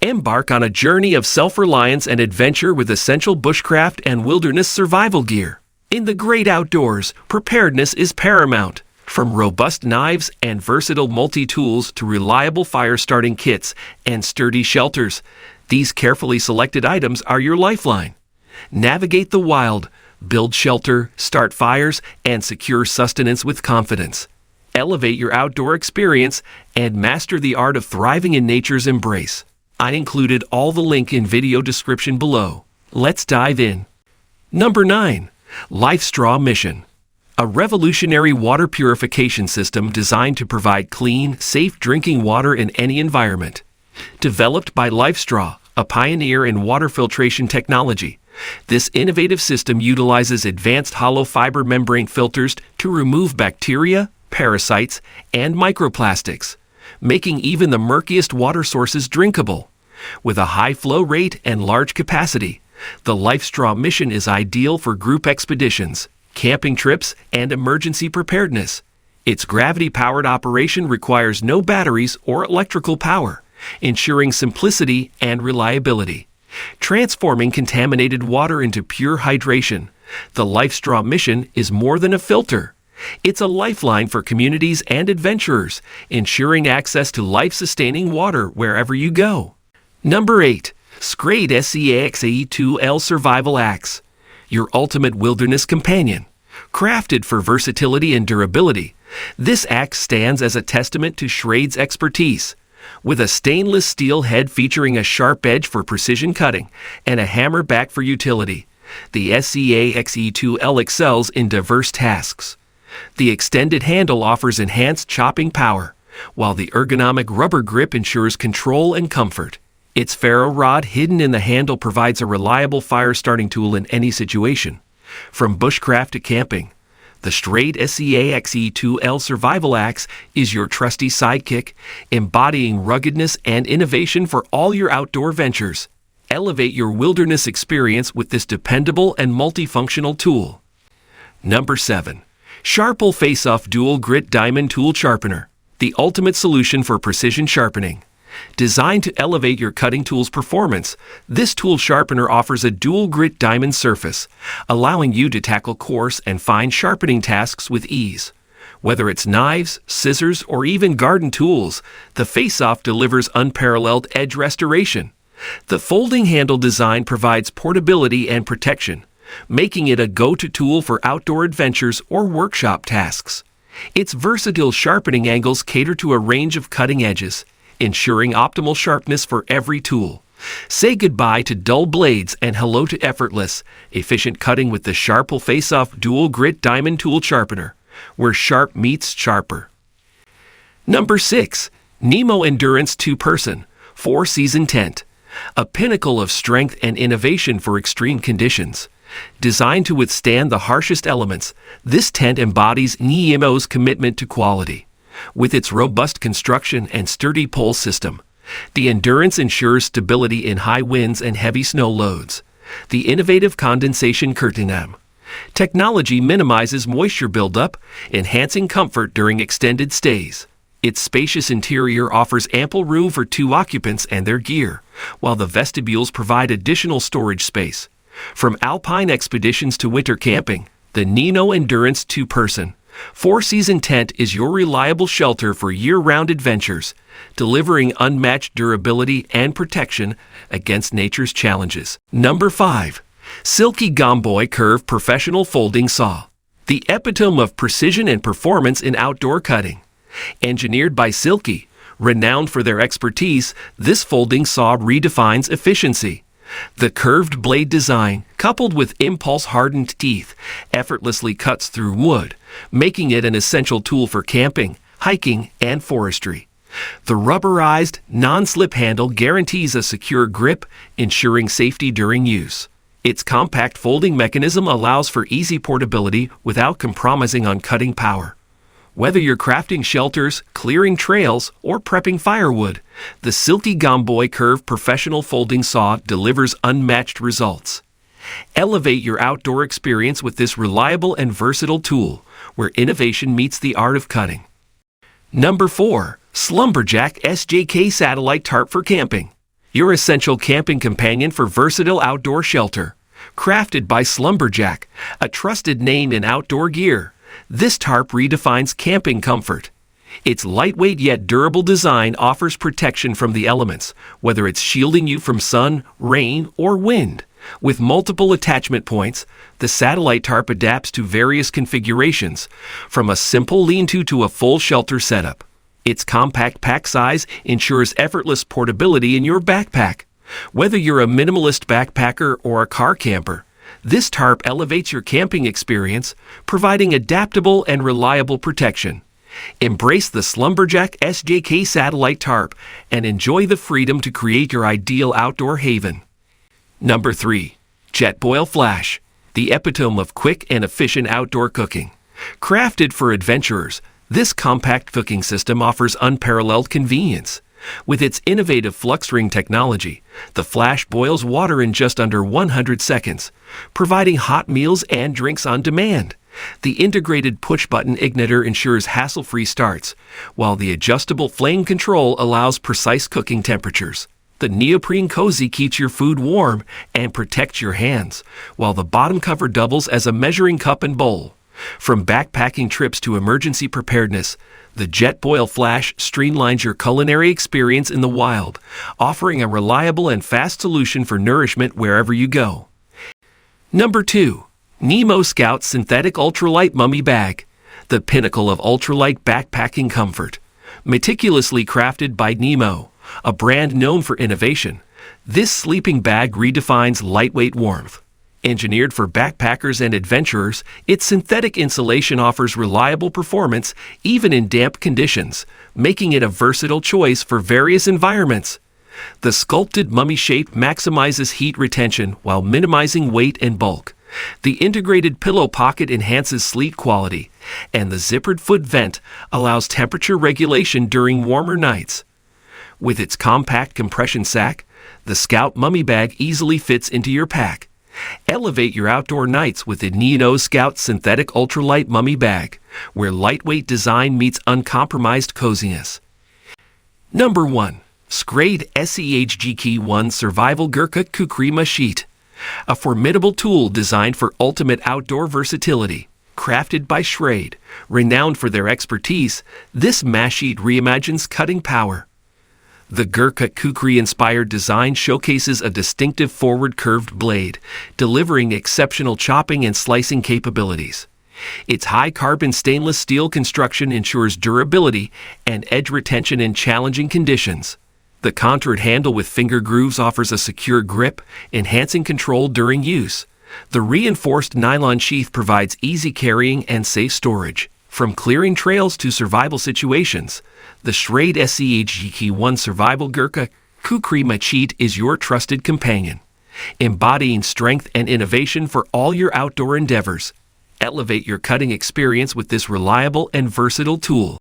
Embark on a journey of self-reliance and adventure with essential bushcraft and wilderness survival gear. In the great outdoors, preparedness is paramount. From robust knives and versatile multi-tools to reliable fire-starting kits and sturdy shelters, these carefully selected items are your lifeline. Navigate the wild, build shelter, start fires, and secure sustenance with confidence. Elevate your outdoor experience and master the art of thriving in nature's embrace. I included all the link in video description below. Let's dive in. Number 9. LifeStraw Mission. A revolutionary water purification system designed to provide clean, safe drinking water in any environment. Developed by LifeStraw, a pioneer in water filtration technology, this innovative system utilizes advanced hollow fiber membrane filters to remove bacteria, parasites, and microplastics, making even the murkiest water sources drinkable. With a high flow rate and large capacity, the LifeStraw Mission is ideal for group expeditions, camping trips, and emergency preparedness. Its gravity-powered operation requires no batteries or electrical power, ensuring simplicity and reliability. Transforming contaminated water into pure hydration, the LifeStraw Mission is more than a filter. It's a lifeline for communities and adventurers, ensuring access to life-sustaining water wherever you go. Number 8. Schrade SJK Survival Axe. Your ultimate wilderness companion. Crafted for versatility and durability, this axe stands as a testament to Schrade's expertise. With a stainless steel head featuring a sharp edge for precision cutting and a hammer back for utility, the SJK excels in diverse tasks. The extended handle offers enhanced chopping power, while the ergonomic rubber grip ensures control and comfort. Its ferro rod hidden in the handle provides a reliable fire-starting tool in any situation. From bushcraft to camping, the Schrade SJK Survival Axe is your trusty sidekick, embodying ruggedness and innovation for all your outdoor ventures. Elevate your wilderness experience with this dependable and multifunctional tool. Number 7. Sharpal FACEOFF Dual Grit Diamond Tool Sharpener, the ultimate solution for precision sharpening. Designed to elevate your cutting tool's performance, this tool sharpener offers a dual grit diamond surface, allowing you to tackle coarse and fine sharpening tasks with ease. Whether it's knives, scissors, or even garden tools, the FACEOFF delivers unparalleled edge restoration. The folding handle design provides portability and protection, making it a go-to tool for outdoor adventures or workshop tasks. Its versatile sharpening angles cater to a range of cutting edges, ensuring optimal sharpness for every tool. Say goodbye to dull blades and hello to effortless, efficient cutting with the Sharpal FACEOFF Dual Grit Diamond Tool Sharpener, where sharp meets sharper. Number 6. NEMO Endurance 2-Person 4-Season Tent, a pinnacle of strength and innovation for extreme conditions. Designed to withstand the harshest elements, this tent embodies NEMO's commitment to quality. With its robust construction and sturdy pole system, the Endurance ensures stability in high winds and heavy snow loads. The innovative condensation curtain technology minimizes moisture buildup, enhancing comfort during extended stays. Its spacious interior offers ample room for 2 occupants and their gear, while the vestibules provide additional storage space. From alpine expeditions to winter camping, the NEMO Endurance 2-Person 4-Season Tent is your reliable shelter for year-round adventures, delivering unmatched durability and protection against nature's challenges. Number 5. Silky Gomboy Curve Professional Folding Saw, the epitome of precision and performance in outdoor cutting. Engineered by Silky, renowned for their expertise, this folding saw redefines efficiency. The curved blade design, coupled with impulse-hardened teeth, effortlessly cuts through wood, making it an essential tool for camping, hiking, and forestry. The rubberized, non-slip handle guarantees a secure grip, ensuring safety during use. Its compact folding mechanism allows for easy portability without compromising on cutting power. Whether you're crafting shelters, clearing trails, or prepping firewood, the Silky Gomboy Curve Professional Folding Saw delivers unmatched results. Elevate your outdoor experience with this reliable and versatile tool, where innovation meets the art of cutting. Number 4. Slumberjack SJK Satellite Tarp for Camping. your essential camping companion for versatile outdoor shelter. Crafted by Slumberjack, a trusted name in outdoor gear, this tarp redefines camping comfort. Its lightweight yet durable design offers protection from the elements, whether it's shielding you from sun, rain, or wind. With multiple attachment points, the Satellite Tarp adapts to various configurations, from a simple lean-to to a full shelter setup. Its compact pack size ensures effortless portability in your backpack. Whether you're a minimalist backpacker or a car camper, this tarp elevates your camping experience, providing adaptable and reliable protection. Embrace the Slumberjack SJK Satellite Tarp and enjoy the freedom to create your ideal outdoor haven. Number 3. Jetboil Flash, the epitome of quick and efficient outdoor cooking. Crafted for adventurers, this compact cooking system offers unparalleled convenience. With its innovative flux ring technology, the Flash boils water in just under 100 seconds, providing hot meals and drinks on demand. The integrated push-button igniter ensures hassle-free starts, while the adjustable flame control allows precise cooking temperatures. The neoprene cozy keeps your food warm and protects your hands, while the bottom cover doubles as a measuring cup and bowl. From backpacking trips to emergency preparedness, the Jetboil Flash streamlines your culinary experience in the wild, offering a reliable and fast solution for nourishment wherever you go. Number 2. NEMO Scout Synthetic Ultralight Mummy Bag, the pinnacle of ultralight backpacking comfort. Meticulously crafted by NEMO, a brand known for innovation, this sleeping bag redefines lightweight warmth. Engineered for backpackers and adventurers, its synthetic insulation offers reliable performance even in damp conditions, making it a versatile choice for various environments. The sculpted mummy shape maximizes heat retention while minimizing weight and bulk. The integrated pillow pocket enhances sleep quality, and the zippered foot vent allows temperature regulation during warmer nights. With its compact compression sack, the Scout Mummy Bag easily fits into your pack. Elevate your outdoor nights with the NEMO Scout Synthetic Ultralight Mummy Bag, where lightweight design meets uncompromised coziness. Number 1. Schrade SJK Survival Gurkha Kukri Machete, a formidable tool designed for ultimate outdoor versatility. Crafted by Schrade, renowned for their expertise, this machete reimagines cutting power. The Gurkha Kukri-inspired design showcases a distinctive forward curved blade, delivering exceptional chopping and slicing capabilities. Its high-carbon stainless steel construction ensures durability and edge retention in challenging conditions. The contoured handle with finger grooves offers a secure grip, enhancing control during use. The reinforced nylon sheath provides easy carrying and safe storage. From clearing trails to survival situations, the Schrade SJK Survival Gurkha Kukri Machete is your trusted companion, embodying strength and innovation for all your outdoor endeavors. Elevate your cutting experience with this reliable and versatile tool.